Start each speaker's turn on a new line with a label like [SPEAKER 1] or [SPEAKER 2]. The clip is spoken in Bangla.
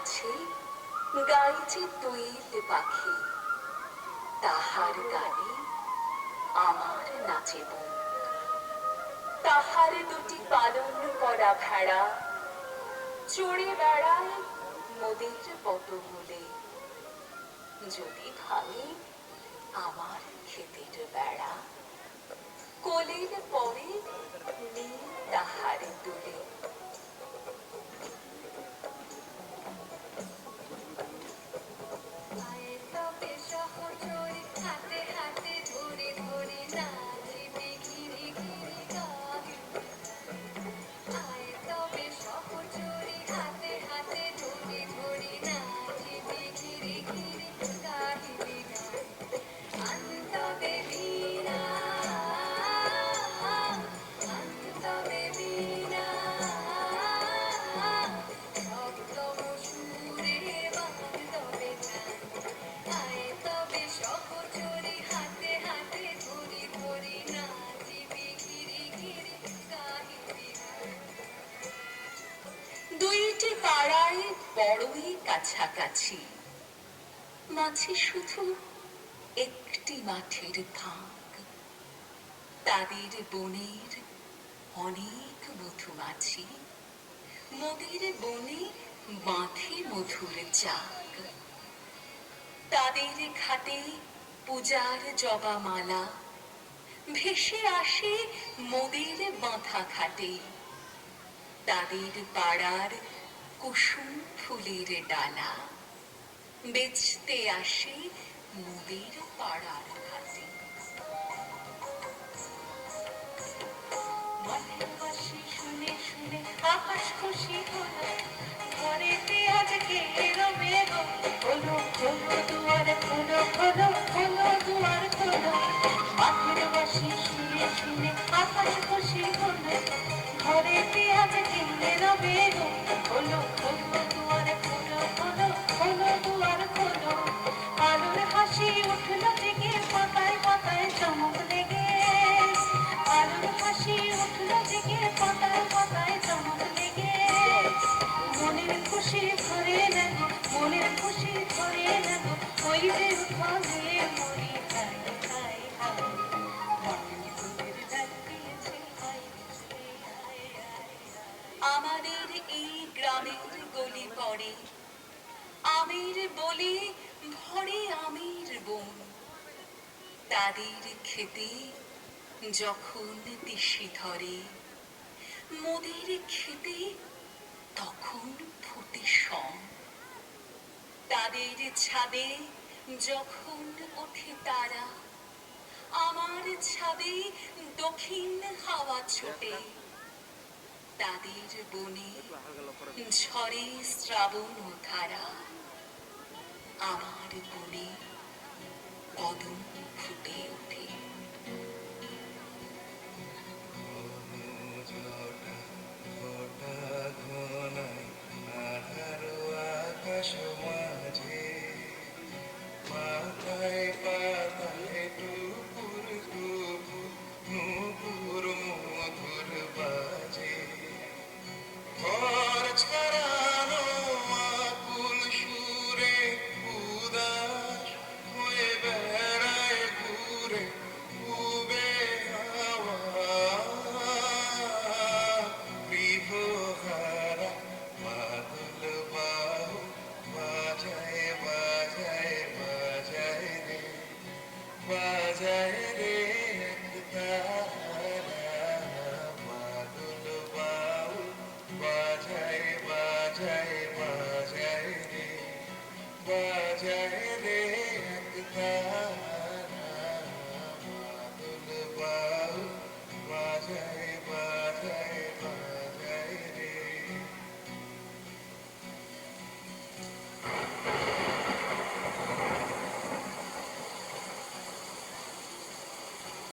[SPEAKER 1] গাছে গাইছে দোয়েল পাখি, তাহার গানে আমার নাচে মন। তাহার দুটি পালন করা ভেড়া চড়ে বেড়ায় মোদের পটমূলে। যদি ভাঙে আমার ক্ষেতের বেড়া, কোলের পরে নীল তাহার দুলে। দুইটি পাড়ায় বড়ই কাছাকাছি, মাঝে শুধু একটি মাঠের ভাগ। তাদের বনের অনেক মধুমাছি, মোদের বনে বাঁধে মধুর চাক। তাদের ঘাটে পূজার জবা মালা ভেসে আসে মোদের বাঁধা ঘাটে। তাদের পাড়ার কুসুম ফুলের ডালা বেচতে আসে মোদের পাড়ার ঘাটে। মাঠের বাঁশি শুনে শুনে আকাশ খুশি হলো, ঘরেতে আজকে এলো মেঘ। খোলো খোলো দুয়ার খোলো, খোলো খোলো দুয়ার খোলো। মাঠের বাঁশি শুনে শুনে আকাশ খুশি হলো, ঘরেতে আজকে এলো মেঘ। খোলো খোলো দুয়ার খোলো, খোলো খোলো দুয়ার খোলো। আলোর হাসি উঠলো জেগে, পাতায় পাতায় চমক লেগে। আলোর হাসি উঠলো জেগে, পাতায় পাতায় চমক লেগে। মনের খুশি ভরে লাগো, মনের খুশি ভরে লাগো। ওই যে উঠানে মরি হাই হাই হাই, মাটির ফুলের ডাক দিয়েছে হাই রে হাই হাই। আমাদের এই গ্রামের গলি পড়ে আমের বলে ভরে আমের বন। তাদের খেতে যখন তিসি ধরে, মোদের খেতে তখন ফোটে শন। তাদের ছাদে যখন ওঠে তারা, আমার ছাদে দক্ষিণ হাওয়া ছোটে। তাদের বনে ঝরে শ্রাবণ ধারা, আমার বনে কদম ফুটে ওঠে।